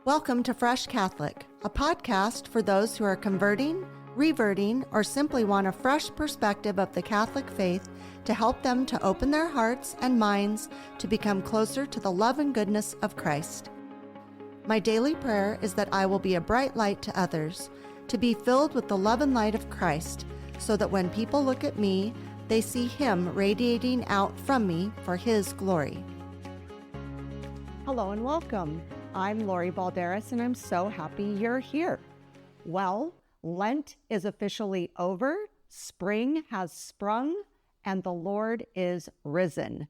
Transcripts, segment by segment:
Welcome to Fresh Catholic, a podcast for those who are converting, reverting, or simply want a fresh perspective of the Catholic faith to help them to open their hearts and minds to become closer to the love and goodness of Christ. My daily prayer is that I will be a bright light to others, to be filled with the love and light of Christ, so that when people look at me, they see Him radiating out from me for His glory. Hello and welcome. I'm Lori Balderas, and I'm so happy you're here. Well, Lent is officially over, spring has sprung, and the Lord is risen.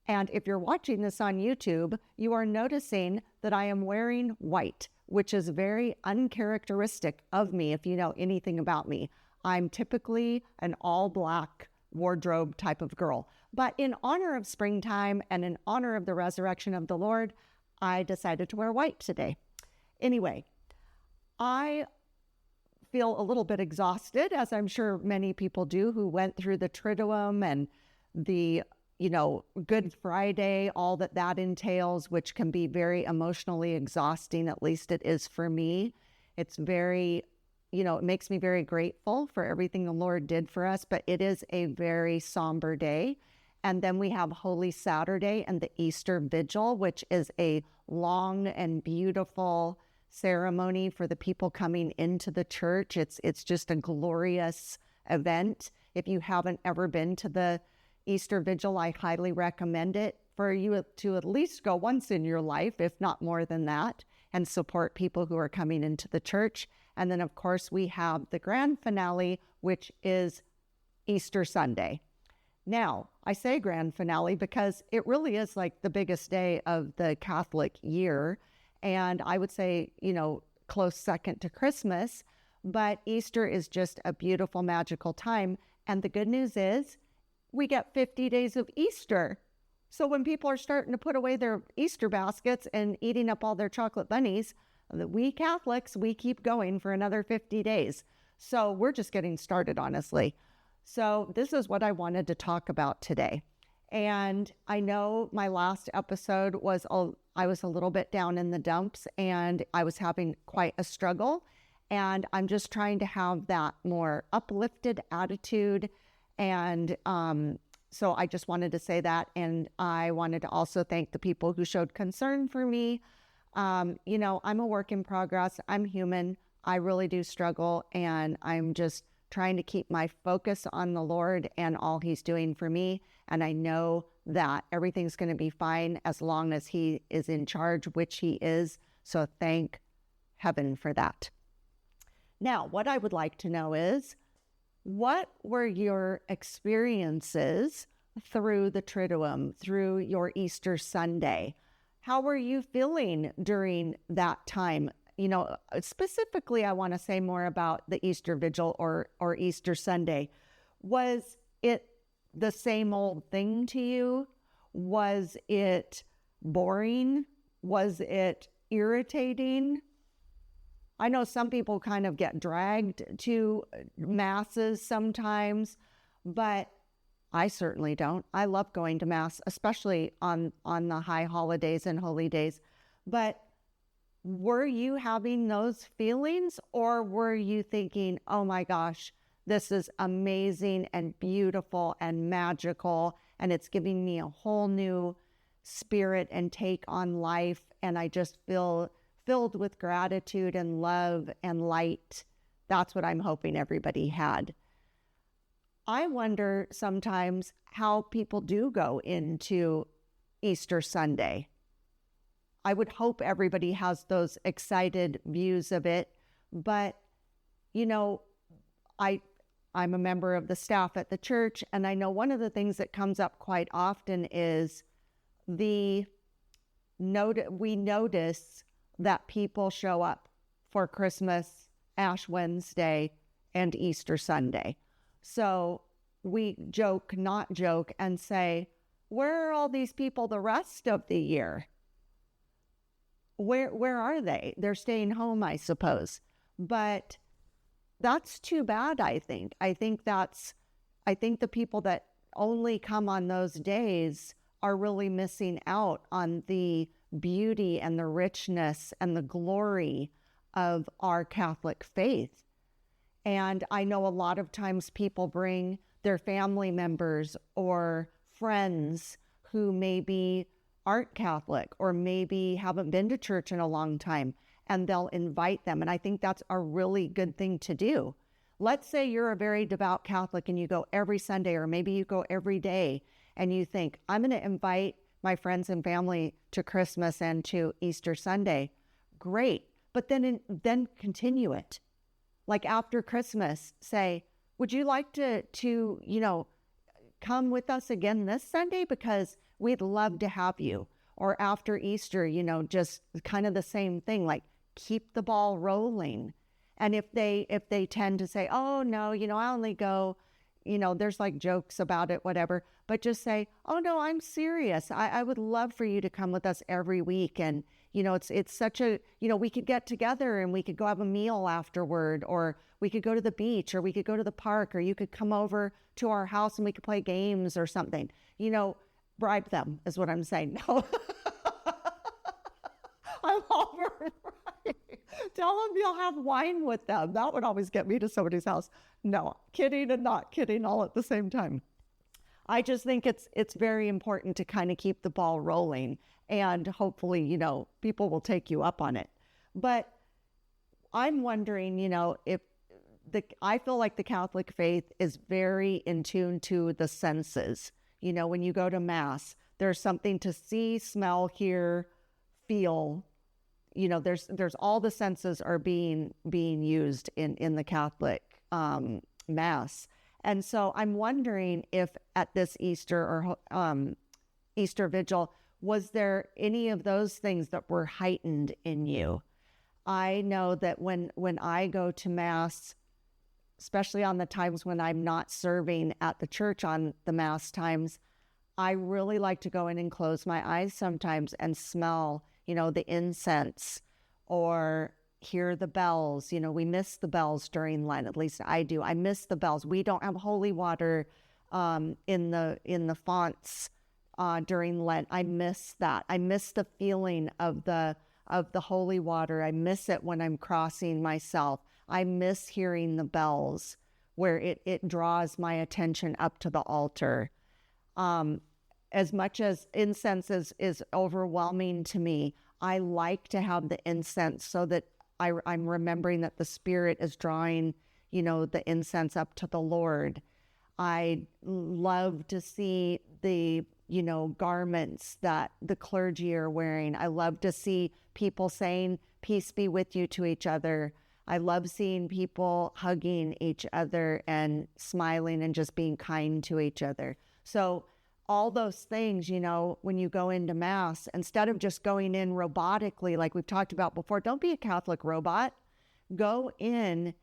And if you're watching this on YouTube, you are noticing that I am wearing white, which is very uncharacteristic of me if you know anything about me. I'm typically an all-black wardrobe type of girl. But in honor of springtime and in honor of the resurrection of the Lord, I decided to wear white today. Anyway, I feel a little bit exhausted, as I'm sure many people do who went through the Triduum and the, Good Friday, all that entails, which can be very emotionally exhausting. At least it is for me. It's very, it makes me very grateful for everything the Lord did for us, but it is a very somber day. And then we have Holy Saturday and the Easter Vigil, which is a long and beautiful ceremony for the people coming into the church. It's just a glorious event. If you haven't ever been to the Easter Vigil, I highly recommend it for you to at least go once in your life, if not more than that, and support people who are coming into the church. And then, of course, we have the grand finale, which is Easter Sunday. Now, I say grand finale because it really is like the biggest day of the Catholic year. And I would say, close second to Christmas. But Easter is just a beautiful, magical time. And the good news is we get 50 days of Easter. So when people are starting to put away their Easter baskets and eating up all their chocolate bunnies, we Catholics, we keep going for another 50 days. So we're just getting started, honestly. So this is what I wanted to talk about today. And I know my last episode I was a little bit down in the dumps and I was having quite a struggle. And I'm just trying to have that more uplifted attitude. And so I just wanted to say that. And I wanted to also thank the people who showed concern for me. I'm a work in progress. I'm human. I really do struggle. And I'm just trying to keep my focus on the Lord and all He's doing for me. And I know that everything's going to be fine as long as He is in charge, which He is. So thank heaven for that. Now, what I would like to know is, what were your experiences through the Triduum, through your Easter Sunday? How were you feeling during that time? Specifically, I want to say more about the Easter Vigil or Easter Sunday. Was it the same old thing to you? Was it boring? Was it irritating? I know some people kind of get dragged to masses sometimes, but I certainly don't. I love going to Mass, especially on the high holidays and holy days. But were you having those feelings, or were you thinking, oh my gosh, this is amazing and beautiful and magical, and it's giving me a whole new spirit and take on life, and I just feel filled with gratitude and love and light? That's what I'm hoping everybody had. I wonder sometimes how people do go into Easter Sunday. I would hope everybody has those excited views of it, but I'm a member of the staff at the church, and I know one of the things that comes up quite often is we notice that people show up for Christmas, Ash Wednesday, and Easter Sunday. So we not joke, and say, where are all these people the rest of the year? Where are they? They're staying home, I suppose. But that's too bad, I think. I think the people that only come on those days are really missing out on the beauty and the richness and the glory of our Catholic faith. And I know a lot of times people bring their family members or friends who maybe aren't Catholic or maybe haven't been to church in a long time, and they'll invite them. And I think that's a really good thing to do. Let's say you're a very devout Catholic and you go every Sunday, or maybe you go every day, and you think, I'm going to invite my friends and family to Christmas and to Easter Sunday. Great. But then continue it. Like after Christmas, say, would you like to come with us again this Sunday? Because we'd love to have you. Or after Easter, just kind of the same thing, like keep the ball rolling. And if they tend to say, oh no, I only go, there's like jokes about it, whatever, but just say, oh no, I'm serious. I would love for you to come with us every week. And, it's such a, we could get together and we could go have a meal afterward, or we could go to the beach, or we could go to the park, or you could come over to our house and we could play games or something, bribe them is what I'm saying. No, I'm over. Tell them you'll have wine with them. That would always get me to somebody's house. No, kidding and not kidding all at the same time. I just think it's very important to kind of keep the ball rolling, and hopefully, people will take you up on it. But I'm wondering, if I feel like the Catholic faith is very in tune to the senses. When you go to Mass, there's something to see, smell, hear, feel. There's all the senses are being used in the Catholic Mass. And so I'm wondering if at this Easter or Easter Vigil, was there any of those things that were heightened in you? I know that when I go to Mass, especially on the times when I'm not serving at the church on the Mass times, I really like to go in and close my eyes sometimes and smell, the incense, or hear the bells. We miss the bells during Lent. At least I do. I miss the bells. We don't have holy water in the fonts during Lent. I miss that. I miss the feeling of the holy water. I miss it when I'm crossing myself. I miss hearing the bells where it draws my attention up to the altar. As much as incense is overwhelming to me, I like to have the incense so that I'm remembering that the Spirit is drawing, the incense up to the Lord. I love to see the, garments that the clergy are wearing. I love to see people saying, peace be with you to each other. I love seeing people hugging each other and smiling and just being kind to each other. So all those things, when you go into Mass, instead of just going in robotically, like we've talked about before, don't be a Catholic robot. Go in,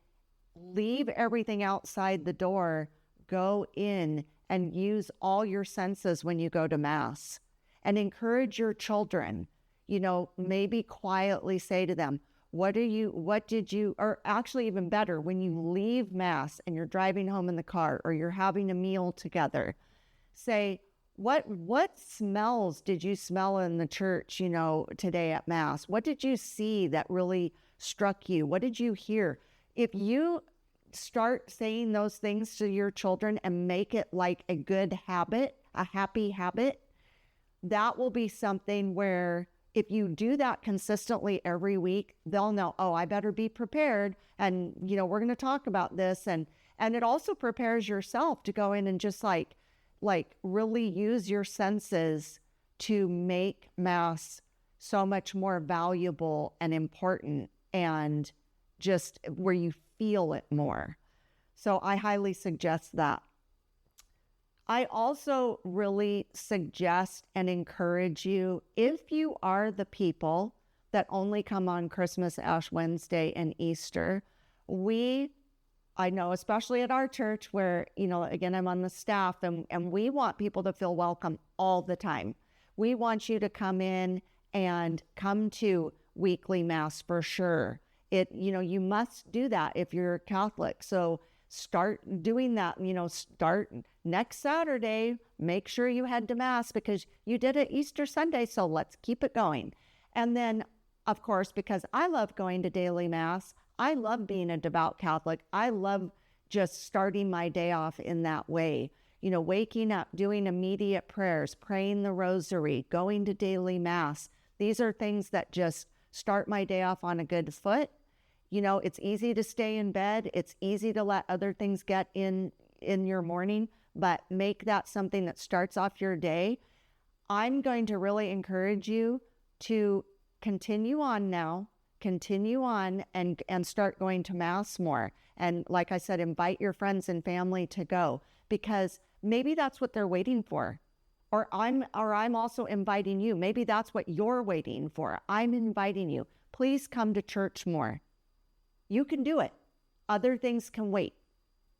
leave everything outside the door, go in and use all your senses when you go to Mass, and encourage your children, maybe quietly say to them, or actually even better, when you leave Mass and you're driving home in the car or you're having a meal together, say, what smells did you smell in the church, today at Mass? What did you see that really struck you? What did you hear? If you start saying those things to your children and make it like a good habit, a happy habit, that will be something where if you do that consistently every week, they'll know, oh, I better be prepared. And, we're going to talk about this. And it also prepares yourself to go in and just like really use your senses to make Mass so much more valuable and important, and just where you feel it more. So I highly suggest that. I also really suggest and encourage you, if you are the people that only come on Christmas, Ash Wednesday, and Easter, I know, especially at our church where, again, I'm on the staff, and we want people to feel welcome all the time. We want you to come in and come to weekly Mass for sure. You must do that if you're Catholic. So Start doing that, start next Saturday. Make sure you head to Mass because you did it Easter Sunday, so let's keep it going. And then, of course, because I love going to daily Mass, I love being a devout Catholic. I love just starting my day off in that way. Waking up, doing immediate prayers, praying the rosary, going to daily Mass. These are things that just start my day off on a good foot. It's easy to stay in bed. It's easy to let other things get in your morning, but make that something that starts off your day. I'm going to really encourage you to continue on and start going to Mass more. And like I said, invite your friends and family to go, because maybe that's what they're waiting for. Or I'm also inviting you. Maybe that's what you're waiting for. I'm inviting you. Please come to church more. You can do it. Other things can wait.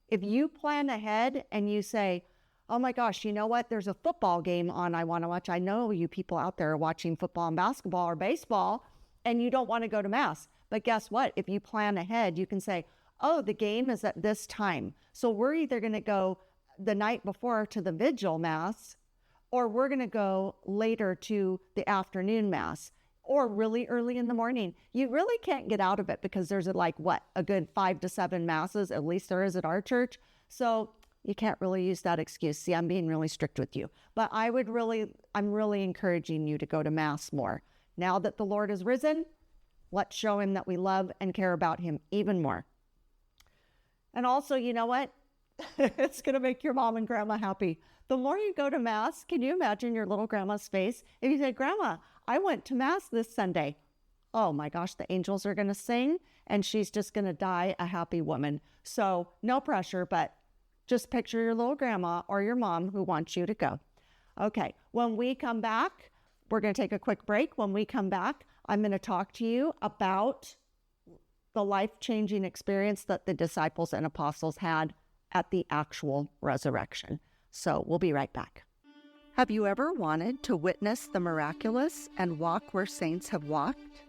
If you plan ahead and you say, oh my gosh, you know what? There's a football game on I want to watch. I know you people out there are watching football and basketball or baseball, and you don't want to go to Mass. But guess what? If you plan ahead, you can say, oh, the game is at this time. So we're either going to go the night before to the vigil Mass, or we're going to go later to the afternoon Mass, or really early in the morning. You really can't get out of it because there's a good 5 to 7 Masses, at least there is at our church. So you can't really use that excuse. See, I'm being really strict with you. But I'm really encouraging you to go to Mass more. Now that the Lord is risen, let's show him that we love and care about him even more. And also, you know what? It's going to make your mom and grandma happy. The more you go to Mass, can you imagine your little grandma's face? If you say, Grandma, I went to Mass this Sunday. Oh my gosh, the angels are going to sing and she's just going to die a happy woman. So no pressure, but just picture your little grandma or your mom who wants you to go. Okay, when we come back, we're going to take a quick break. When we come back, I'm going to talk to you about the life-changing experience that the disciples and apostles had at the actual resurrection. So we'll be right back. Have you ever wanted to witness the miraculous and walk where saints have walked?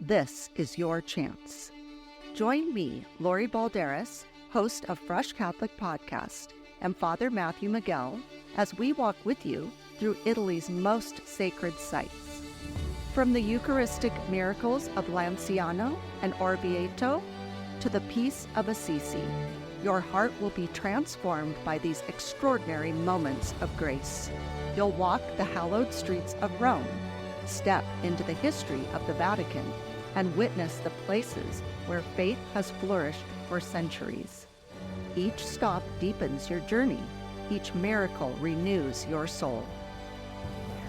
This is your chance. Join me, Lori Balderas, host of Fresh Catholic Podcast, and Father Matthew Miguel, as we walk with you through Italy's most sacred sites. From the Eucharistic miracles of Lanciano and Orvieto to the peace of Assisi, your heart will be transformed by these extraordinary moments of grace. You'll walk the hallowed streets of Rome, step into the history of the Vatican, and witness the places where faith has flourished for centuries. Each stop deepens your journey. Each miracle renews your soul.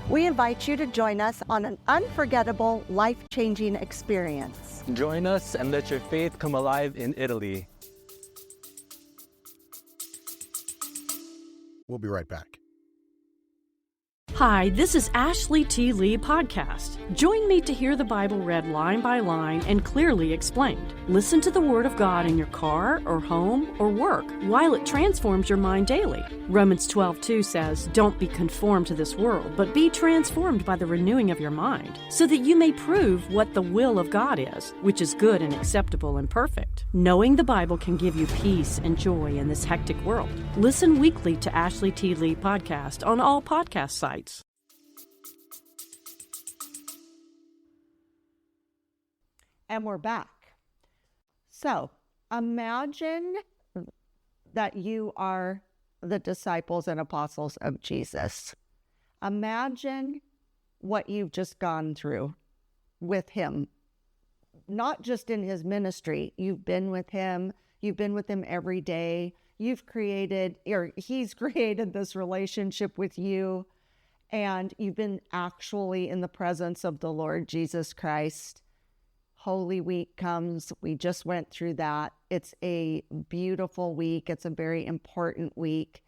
We invite you to join us on an unforgettable, life-changing experience. Join us and let your faith come alive in Italy. We'll be right back. Hi, this is Ashley T. Lee Podcast. Join me to hear the Bible read line by line and clearly explained. Listen to the Word of God in your car or home or work while it transforms your mind daily. Romans 12:2 says, "Don't be conformed to this world, but be transformed by the renewing of your mind, so that you may prove what the will of God is, which is good and acceptable and perfect." Knowing the Bible can give you peace and joy in this hectic world. Listen weekly to Ashley T. Lee Podcast on all podcast sites. And we're back. So imagine that you are the disciples and apostles of Jesus. Imagine what you've just gone through with him, not just in his ministry. You've been with him every day. He's created this relationship with you, and you've been actually in the presence of the Lord Jesus Christ. Holy Week comes. We just went through that. It's a beautiful week. It's a very important week,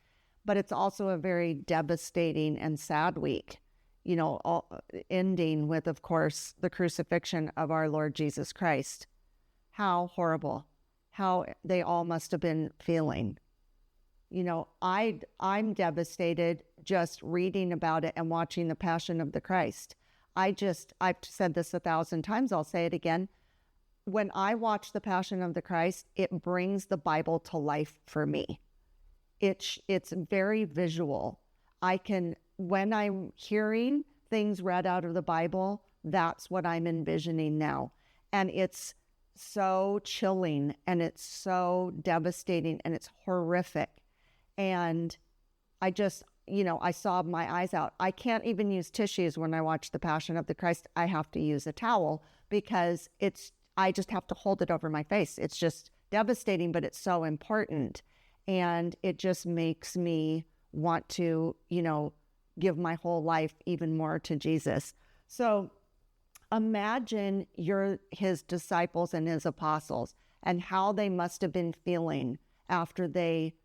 but it's also a very devastating and sad week, ending with, of course, the crucifixion of our Lord Jesus Christ. How horrible, how they all must have been feeling. I'm devastated just reading about it and watching the Passion of the Christ. I've said this 1,000 times, I'll say it again. when I watch The Passion of the Christ, it brings the Bible to life for me. It's very visual. When I'm hearing things read out of the Bible, that's what I'm envisioning now. And it's so chilling, and it's so devastating, and it's horrific. And I just, I sobbed my eyes out. I can't even use tissues when I watch The Passion of the Christ. I have to use a towel because I just have to hold it over my face. It's just devastating, but it's so important. And it just makes me want to, give my whole life even more to Jesus. So imagine you're his disciples and his apostles and how they must have been feeling after they,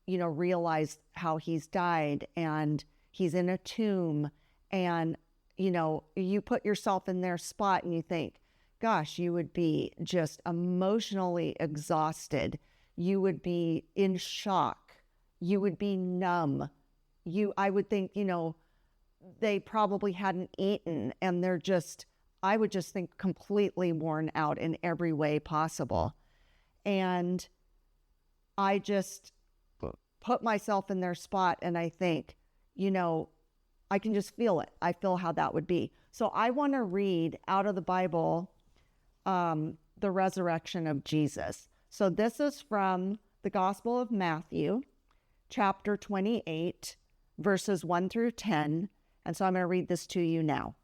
realized how he's died and he's in a tomb. And, you put yourself in their spot and you think, gosh, you would be just emotionally exhausted. You would be in shock. You would be numb. I would think, they probably hadn't eaten and I would just think completely worn out in every way possible. And I just put myself in their spot and I think, I can just feel it. I feel how that would be. So I want to read out of the Bible, the resurrection of Jesus. So this is from the Gospel of Matthew, chapter 28, verses 1 through 10. And so I'm going to read this to you now.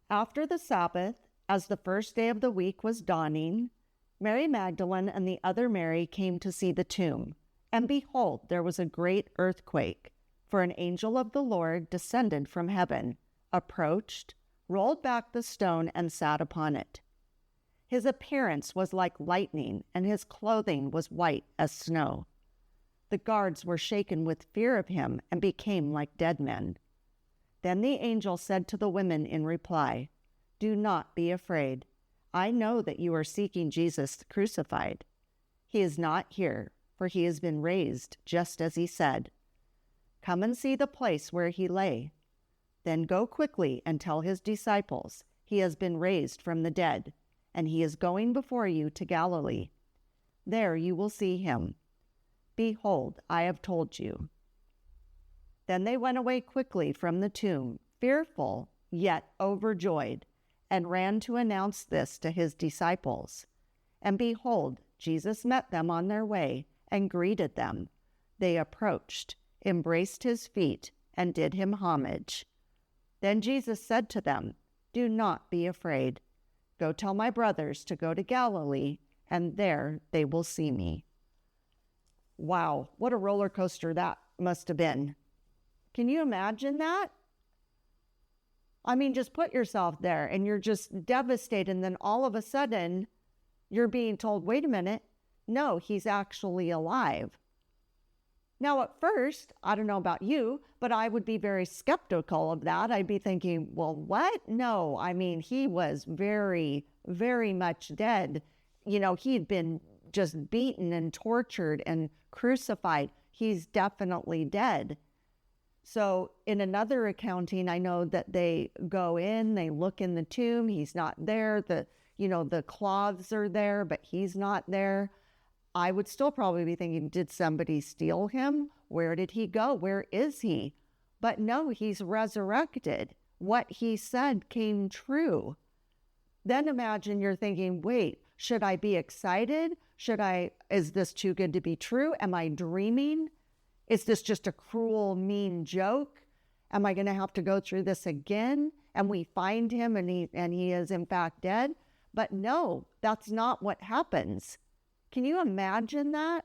After the Sabbath, as the first day of the week was dawning, Mary Magdalene and the other Mary came to see the tomb. And behold, there was a great earthquake, for an angel of the Lord descended from heaven, approached, rolled back the stone, and sat upon it. His appearance was like lightning, and his clothing was white as snow. The guards were shaken with fear of him and became like dead men. Then the angel said to the women in reply, "Do not be afraid. I know that you are seeking Jesus crucified. He is not here, for he has been raised, just as he said. Come and see the place where he lay. Then go quickly and tell his disciples, he has been raised from the dead, and he is going before you to Galilee. There you will see him. Behold, I have told you." Then they went away quickly from the tomb, fearful, yet overjoyed, and ran to announce this to his disciples. And behold, Jesus met them on their way and greeted them. They approached, embraced his feet, and did him homage. Then Jesus said to them, "Do not be afraid. Go tell my brothers to go to Galilee, and there they will see me." Wow, what a roller coaster that must have been. Can you imagine that? I mean, just put yourself there and you're just devastated. And then all of a sudden, you're being told, wait a minute, no, he's actually alive. Now, at first, I don't know about you, but I would be very skeptical of that. I'd be thinking, well, what? No, I mean, he was very, very much dead. He'd been just beaten and tortured and crucified. He's definitely dead. So in another accounting, I know that they go in, they look in the tomb, he's not there. The cloths are there, but he's not there. I would still probably be thinking, did somebody steal him? Where did he go? Where is he? But no, he's resurrected. What he said came true. Then imagine you're thinking, wait, should I be excited? Is this too good to be true? Am I dreaming? Is this just a cruel, mean joke? Am I going to have to go through this again? And we find him and he is in fact dead? But no, that's not what happens. Can you imagine that?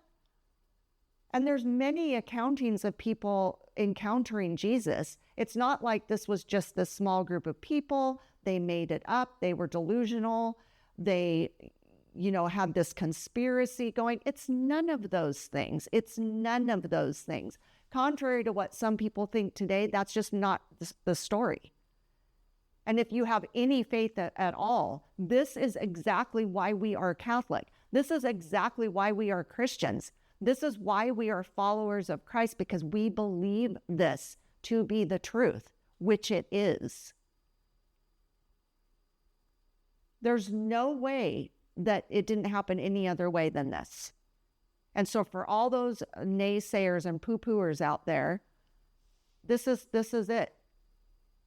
And there's many accountings of people encountering Jesus. It's not like this was just this small group of people. They made it up. They were delusional. They, had this conspiracy going. It's none of those things. It's none of those things. Contrary to what some people think today, that's just not the story. And if you have any faith at all, this is exactly why we are Catholic. This is exactly why we are Christians. This is why we are followers of Christ, because we believe this to be the truth, which it is. There's no way that it didn't happen any other way than this. And so for all those naysayers and poo-pooers out there, this is it.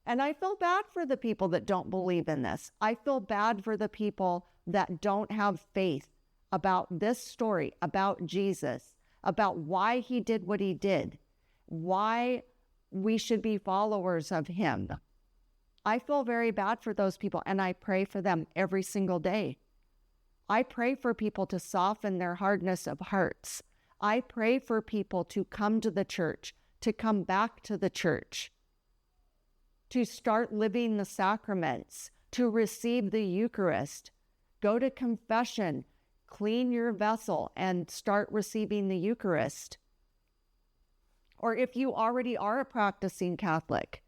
And I feel bad for the people that don't believe in this. I feel bad for the people that don't have faith about this story, about Jesus, about why he did what he did, why we should be followers of him. I feel very bad for those people, and I pray for them every single day. I pray for people to soften their hardness of hearts. I pray for people to come to the church, to come back to the church, to start living the sacraments, to receive the Eucharist, go to confession, clean your vessel, and start receiving the Eucharist. Or if you already are a practicing Catholic,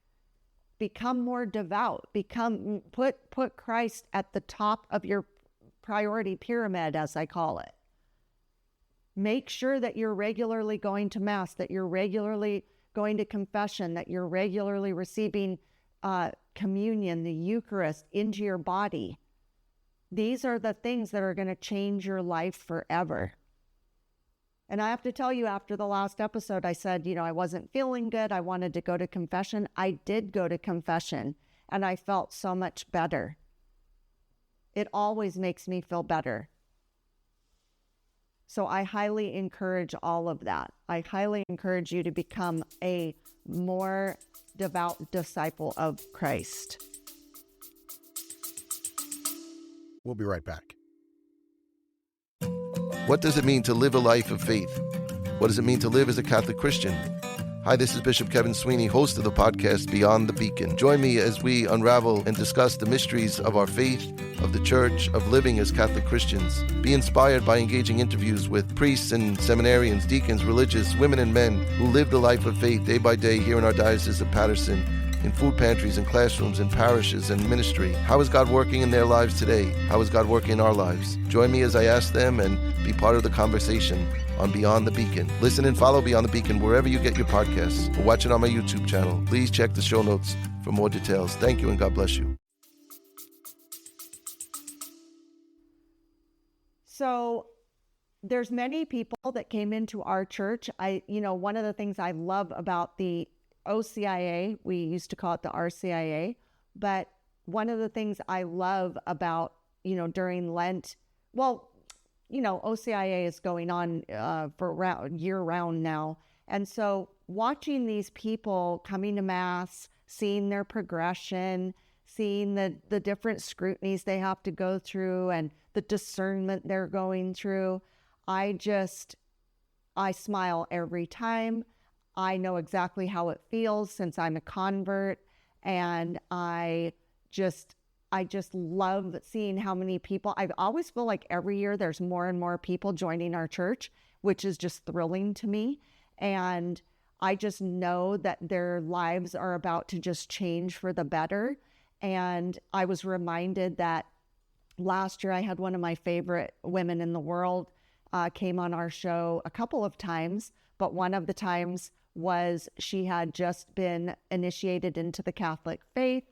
become more devout, put Christ at the top of your priority pyramid, as I call it. Make sure that you're regularly going to Mass, that you're regularly going to confession, that you're regularly receiving communion, the Eucharist, into your body. These are the things that are going to change your life forever. And I have to tell you, after the last episode, I said, I wasn't feeling good. I wanted to go to confession. I did go to confession, and I felt so much better. It always makes me feel better. So I highly encourage all of that. I highly encourage you to become a more devout disciple of Christ. We'll be right back. What does it mean to live a life of faith? What does it mean to live as a Catholic Christian? Hi, this is Bishop Kevin Sweeney, host of the podcast Beyond the Beacon. Join me as we unravel and discuss the mysteries of our faith, of the church, of living as Catholic Christians. Be inspired by engaging interviews with priests and seminarians, deacons, religious, women and men who live the life of faith day by day here in our Diocese of Patterson, in food pantries and classrooms and parishes and ministry. How is God working in their lives today? How is God working in our lives? Join me as I ask them and be part of the conversation on Beyond the Beacon. Listen and follow Beyond the Beacon wherever you get your podcasts, or watch it on my YouTube channel. Please check the show notes for more details. Thank you and God bless you. So there's many people that came into our church. One of the things I love about the OCIA, we used to call it the RCIA, but one of the things I love about, during Lent, OCIA is going on for year-round now. And so watching these people coming to Mass, seeing their progression, seeing the different scrutinies they have to go through and the discernment they're going through, I smile every time. I know exactly how it feels since I'm a convert, and I just love seeing how many people. I always feel like every year there's more and more people joining our church, which is just thrilling to me. And I just know that their lives are about to just change for the better. And I was reminded that last year I had one of my favorite women in the world came on our show a couple of times, but one of the times was she had just been initiated into the Catholic faith,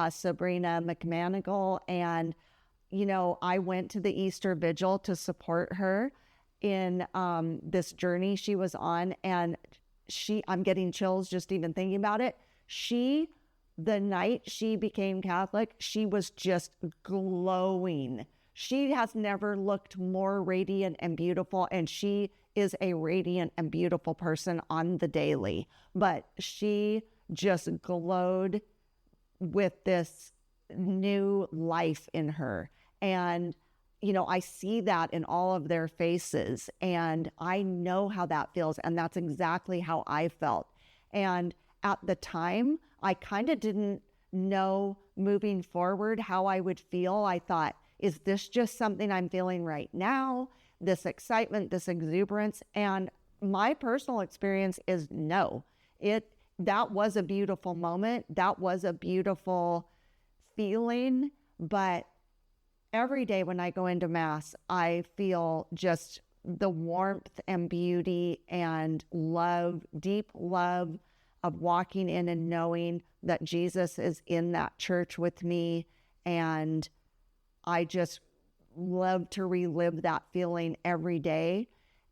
Sabrina McManigal. And, I went to the Easter Vigil to support her in this journey she was on. And I'm getting chills just even thinking about it. The night she became Catholic, she was just glowing. She has never looked more radiant and beautiful, and she is a radiant and beautiful person on the daily. But she just glowed with this new life in her. And, I see that in all of their faces, and I know how that feels. And that's exactly how I felt. And at the time, I kind of didn't know moving forward how I would feel. I thought, is this just something I'm feeling right now? This excitement, this exuberance? And my personal experience is no. That was a beautiful moment. That was a beautiful feeling. But every day when I go into Mass, I feel just the warmth and beauty and love, deep love of walking in and knowing that Jesus is in that church with me. And I just love to relive that feeling every day.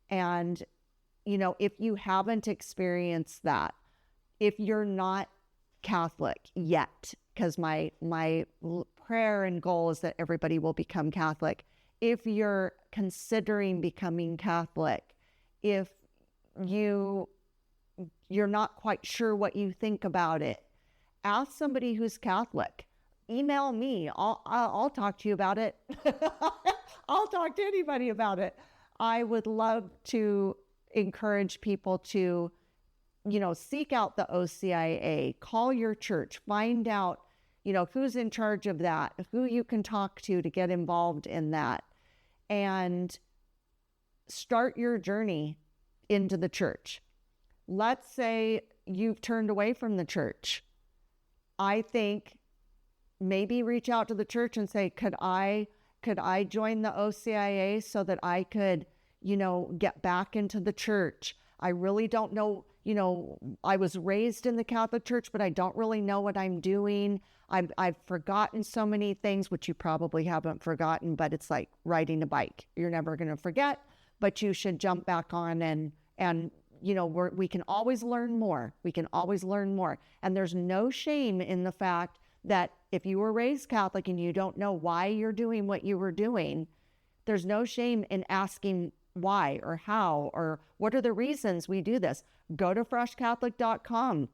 And, if you haven't experienced that, if you're not Catholic yet, because my prayer and goal is that everybody will become Catholic. If you're considering becoming Catholic, if you're not quite sure what you think about it, ask somebody who's Catholic. Email me. I'll talk to you about it. I'll talk to anybody about it. I would love to encourage people to, seek out the OCIA, call your church, find out, who's in charge of that, who you can talk to get involved in that, and start your journey into the church. Let's say you've turned away from the church. I think maybe reach out to the church and say, could I join the OCIA so that I could, get back into the church? I really don't know, I was raised in the Catholic Church, but I don't really know what I'm doing. I've forgotten so many things, which you probably haven't forgotten, but it's like riding a bike. You're never going to forget, but you should jump back on and we can always learn more. We can always learn more. And there's no shame in the fact that if you were raised Catholic and you don't know why you're doing what you were doing, there's no shame in asking why or how or what are the reasons we do this. Go to freshcatholic.com.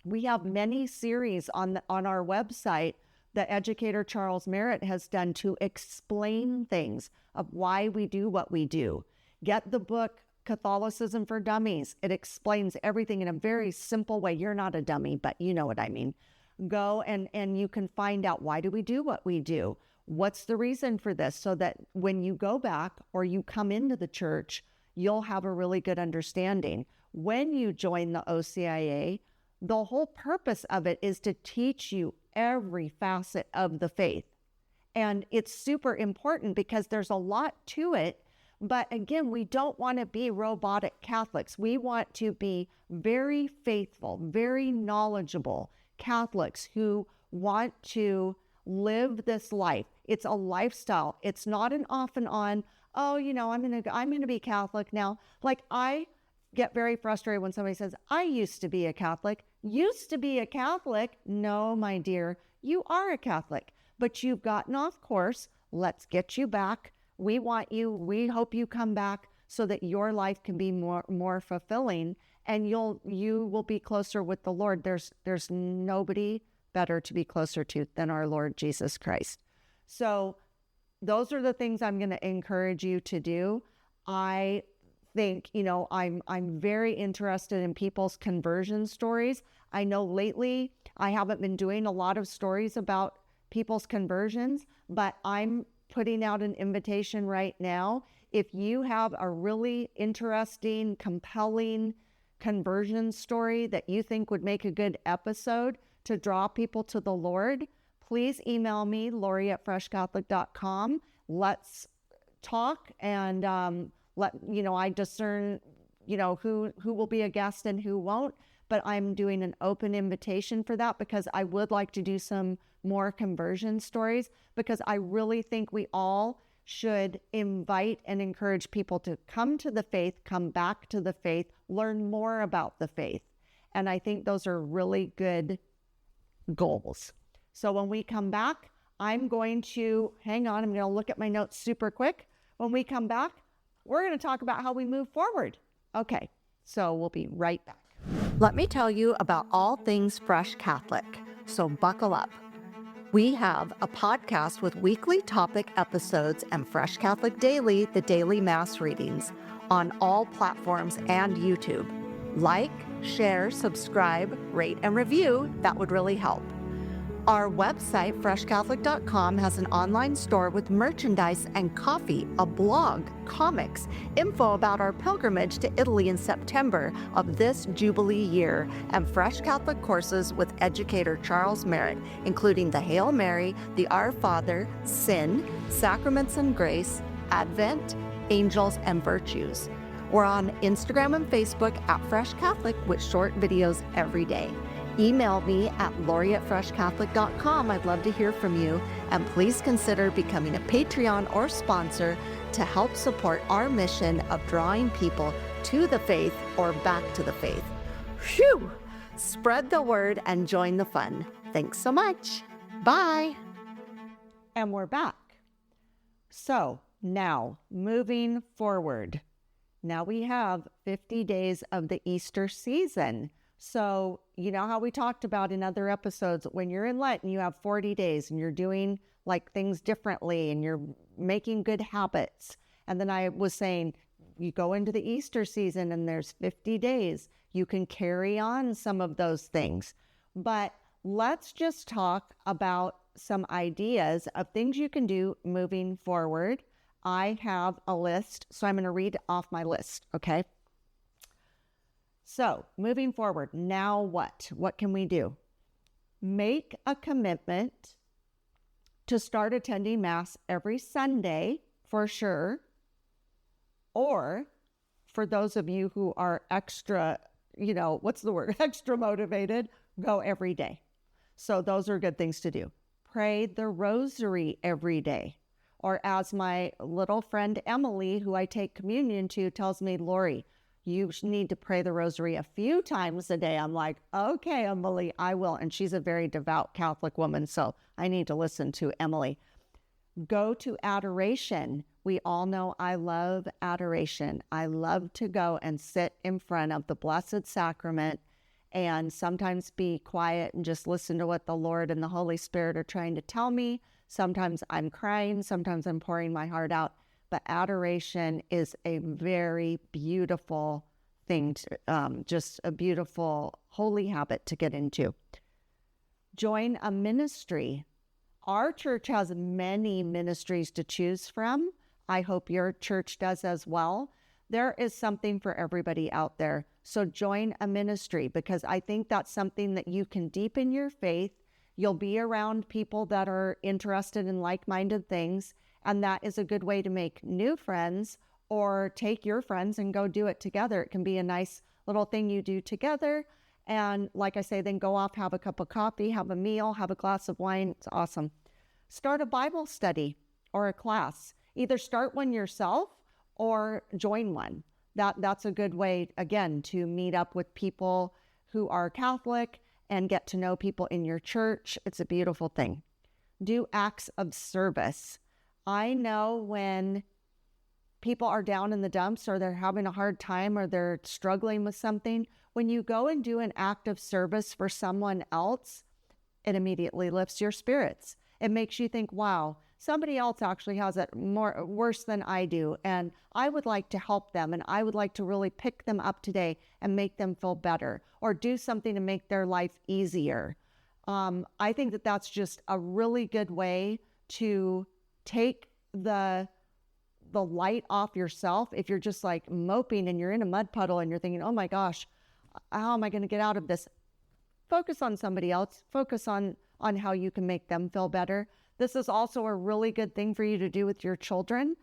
We have many series on our website that educator Charles Merritt has done to explain things of why we do what we do. Get the book Catholicism for Dummies. It explains everything in a very simple way. You're not a dummy, but you know what I mean. Go and you can find out, why do we do what we do? What's the reason for this? So that when you go back or you come into the church, you'll have a really good understanding. When you join the OCIA, the whole purpose of it is to teach you every facet of the faith. And it's super important because there's a lot to it. But again, we don't want to be robotic Catholics. We want to be very faithful, very knowledgeable Catholics who want to live this life. It's a lifestyle. It's not an off and on, I'm going to be Catholic now. Like, I get very frustrated when somebody says, I used to be a Catholic. Used to be a Catholic? No, my dear, you are a Catholic, but you've gotten off course. Let's get you back. We want you. We hope you come back so that your life can be more fulfilling, and you will be closer with the Lord. There's nobody better to be closer to than our Lord Jesus Christ. So those are the things I'm going to encourage you to do. I think, I'm very interested in people's conversion stories. I know lately I haven't been doing a lot of stories about people's conversions, but I'm putting out an invitation right now. If you have a really interesting, compelling conversion story that you think would make a good episode to draw people to the Lord, please email me, Lori@freshcatholic.com. Let's talk and I discern, who will be a guest and who won't. But I'm doing an open invitation for that because I would like to do some more conversion stories, because I really think we all should invite and encourage people to come to the faith, come back to the faith, learn more about the faith. And I think those are really good goals. So when we come back, I'm going to look at my notes super quick. When we come back, we're going to talk about how we move forward. Okay, so we'll be right back. Let me tell you about all things Fresh Catholic, so buckle up. We have a podcast with weekly topic episodes and Fresh Catholic Daily, the daily Mass readings, on all platforms and YouTube. Like, share, subscribe, rate, and review. That would really help. Our website, freshcatholic.com, has an online store with merchandise and coffee, a blog, comics, info about our pilgrimage to Italy in September of this Jubilee year, and Fresh Catholic courses with educator Charles Merritt, including the Hail Mary, the Our Father, Sin, Sacraments and Grace, Advent, Angels, and Virtues. We're on Instagram and Facebook at Fresh Catholic with short videos every day. Email me at lori@freshcatholic.com. I'd love to hear from you. And please consider becoming a Patreon or sponsor to help support our mission of drawing people to the faith or back to the faith. Phew! Spread the word and join the fun. Thanks so much. Bye. And we're back. So now moving forward, now we have 50 days of the Easter season. So you know how we talked about in other episodes, when you're in Lent and you have 40 days and you're doing like things differently and you're making good habits. And then I was saying, you go into the Easter season and there's 50 days. You can carry on some of those things. But let's just talk about some ideas of things you can do moving forward. I have a list, so I'm going to read off my list, okay? So moving forward, now what? What can we do? Make a commitment to start attending Mass every Sunday for sure. Or for those of you who are extra, extra motivated, go every day. So those are good things to do. Pray the rosary every day. Or as my little friend Emily, who I take communion to, tells me, Lori, you need to pray the rosary a few times a day. I'm like, okay, Emily, I will. And she's a very devout Catholic woman, so I need to listen to Emily. Go to adoration. We all know I love adoration. I love to go and sit in front of the Blessed Sacrament and sometimes be quiet and just listen to what the Lord and the Holy Spirit are trying to tell me. Sometimes I'm crying, sometimes I'm pouring my heart out. But adoration is a very beautiful thing, just a beautiful holy habit to get into. Join a ministry. Our church has many ministries to choose from. I hope your church does as well. There is something for everybody out there. So join a ministry, because I think that's something that you can deepen your faith. You'll be around people that are interested in like-minded things. And that is a good way to make new friends, or take your friends and go do it together. It can be a nice little thing you do together. And like I say, then go off, have a cup of coffee, have a meal, have a glass of wine. It's awesome. Start a Bible study or a class. Either start one yourself or join one. That's a good way, again, to meet up with people who are Catholic and get to know people in your church. It's a beautiful thing. Do acts of service. I know when people are down in the dumps, or they're having a hard time, or they're struggling with something, when you go and do an act of service for someone else, it immediately lifts your spirits. It makes you think, wow, somebody else actually has it worse than I do, and I would like to help them, and I would like to really pick them up today and make them feel better, or do something to make their life easier. I think that that's just a really good way to take the light off yourself. If you're just like moping and you're in a mud puddle and you're thinking, oh my gosh, how am I going to get out of this? Focus on somebody else. Focus on how you can make them feel better. This is also a really good thing for you to do with your children.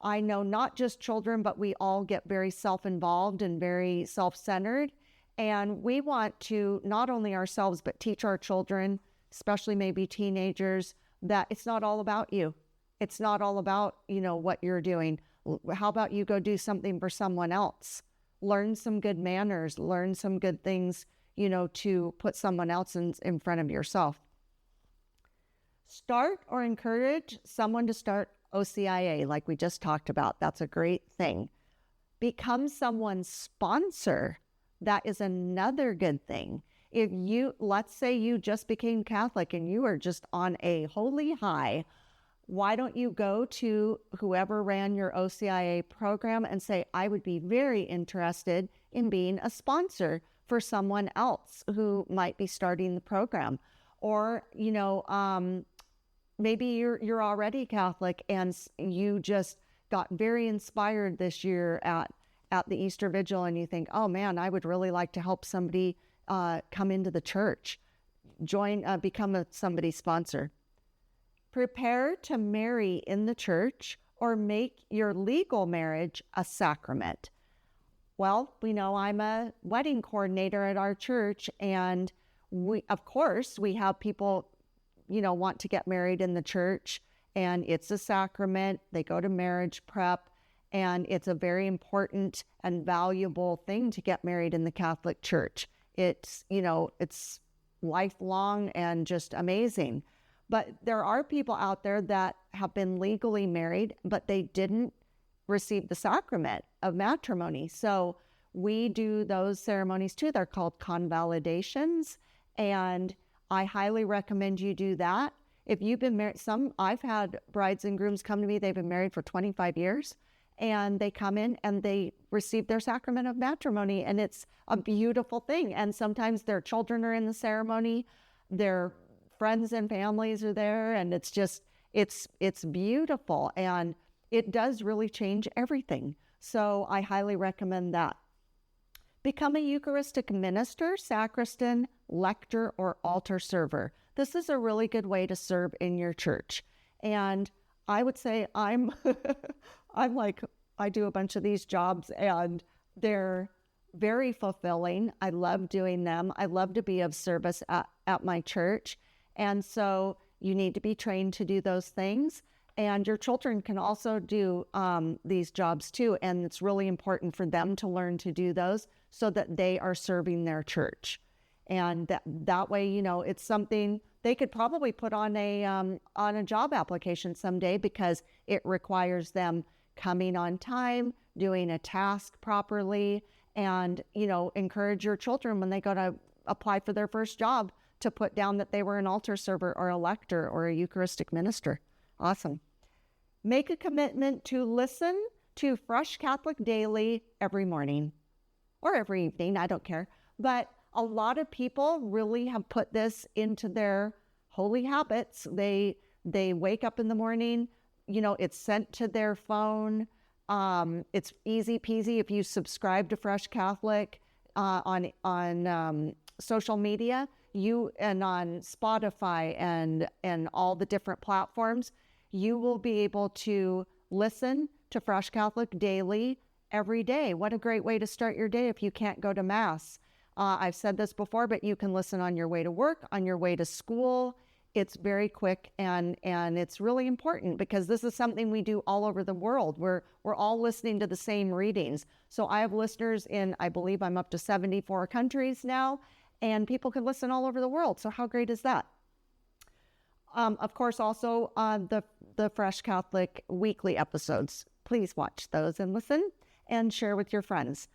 I know not just children, but we all get very self-involved and very self-centered. And we want to not only ourselves, but teach our children, especially maybe teenagers, that it's not all about you. It's not all about, what you're doing. How about you go do something for someone else? Learn some good manners, learn some good things, to put someone else in front of yourself. Start or encourage someone to start OCIA, like we just talked about. That's a great thing. Become someone's sponsor. That is another good thing. If let's say you just became Catholic and you are just on a holy high, why don't you go to whoever ran your OCIA program and say, I would be very interested in being a sponsor for someone else who might be starting the program. Or, maybe you're already Catholic and you just got very inspired this year at the Easter Vigil, and you think, oh man, I would really like to help somebody come into the church. Become somebody's sponsor. Prepare to marry in the church, or make your legal marriage a sacrament. Well, we know I'm a wedding coordinator at our church, and of course, we have people, want to get married in the church, and it's a sacrament. They go to marriage prep, and it's a very important and valuable thing to get married in the Catholic Church. It's, it's lifelong and just amazing. But there are people out there that have been legally married, but they didn't receive the sacrament of matrimony. So we do those ceremonies too. They're called convalidations, and I highly recommend you do that. If you've been married, I've had brides and grooms come to me, they've been married for 25 years, and they come in and they receive their sacrament of matrimony, and it's a beautiful thing. And sometimes their children are in the ceremony, their friends and families are there, and it's just, it's beautiful, and it does really change everything. So I highly recommend that. Become a Eucharistic minister, sacristan, lector, or altar server. This is a really good way to serve in your church. And I would say I'm I do a bunch of these jobs, and they're very fulfilling. I love doing them. I love to be of service at my church. And so you need to be trained to do those things. And your children can also do these jobs too. And it's really important for them to learn to do those so that they are serving their church. And that way, it's something they could probably put on a job application someday, because it requires them coming on time, doing a task properly, and, encourage your children when they go to apply for their first job to put down that they were an altar server or a lector or a Eucharistic minister. Awesome. Make a commitment to listen to Fresh Catholic Daily every morning or every evening, I don't care. But a lot of people really have put this into their holy habits. They wake up in the morning, it's sent to their phone. It's easy peasy if you subscribe to Fresh Catholic on social media, and on Spotify and all the different platforms. You will be able to listen to Fresh Catholic Daily every day. What a great way to start your day if you can't go to Mass. I've said this before, but you can listen on your way to work, on your way to school. It's very quick, and it's really important, because this is something we do all over the world. We're all listening to the same readings. So I have listeners in, I believe I'm up to 74 countries now, and people can listen all over the world. So how great is that? Of course, also the Fresh Catholic weekly episodes. Please watch those and listen and share with your friends.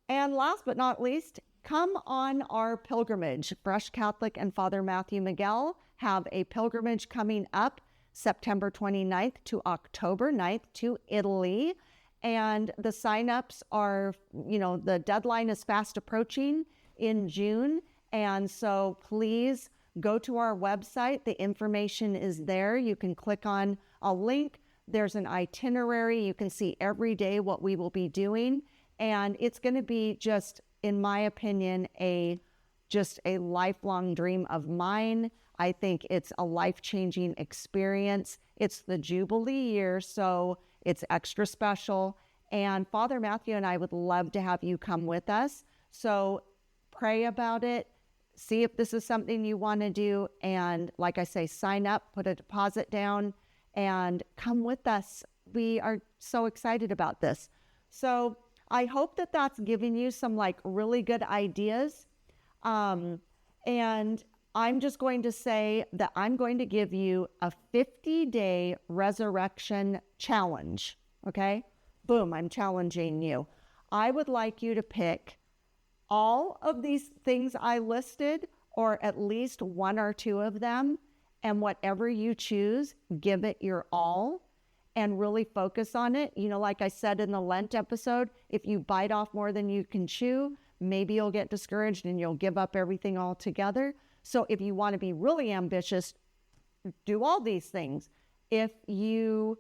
And last but not least, come on our pilgrimage. Fresh Catholic and Father Matthew Miguel have a pilgrimage coming up September 29th to October 9th to Italy. And the signups are, the deadline is fast approaching in June. And so please go to our website. The information is there. You can click on a link. There's an itinerary. You can see every day what we will be doing. And it's going to be just, in my opinion, just a lifelong dream of mine. I think it's a life-changing experience. It's the Jubilee year, so it's extra special. And Father Matthew and I would love to have you come with us. So pray about it. See if this is something you want to do. And like I say, sign up, put a deposit down, and come with us. We are so excited about this. So I hope that that's giving you some really good ideas. And I'm just going to say that I'm going to give you a 50-day resurrection challenge. Okay? Boom, I'm challenging you. I would like you to pick all of these things I listed, or at least one or two of them, and whatever you choose, give it your all and really focus on it. Like I said in the Lent episode, if you bite off more than you can chew, maybe you'll get discouraged and you'll give up everything altogether. So if you want to be really ambitious, do all these things. If you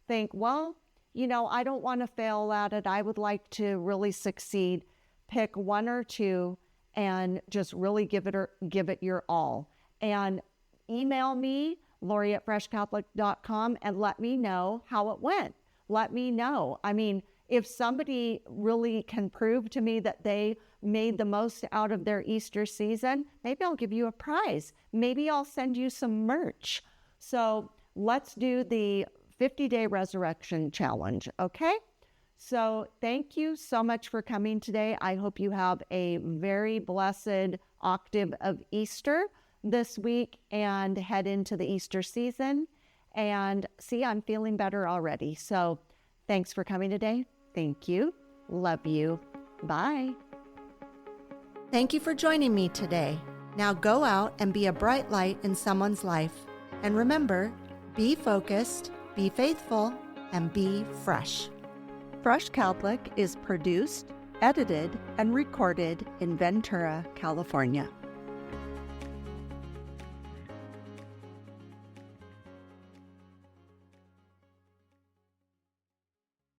think, I don't want to fail at it, I would like to really succeed, pick one or two and just really give it your all. And email me, Lori@freshcatholic.com, and let me know how it went. Let me know. I mean, if somebody really can prove to me that they made the most out of their Easter season, maybe I'll give you a prize. Maybe I'll send you some merch. So let's do the 50-day resurrection challenge, okay? So thank you so much for coming today. I hope you have a very blessed octave of Easter this week and head into the Easter season. And see, I'm feeling better already. So thanks for coming today. Thank you. Love you. Bye. Thank you for joining me today. Now go out and be a bright light in someone's life. And remember, be focused, be faithful, and be fresh. Fresh Catholic is produced, edited, and recorded in Ventura, California.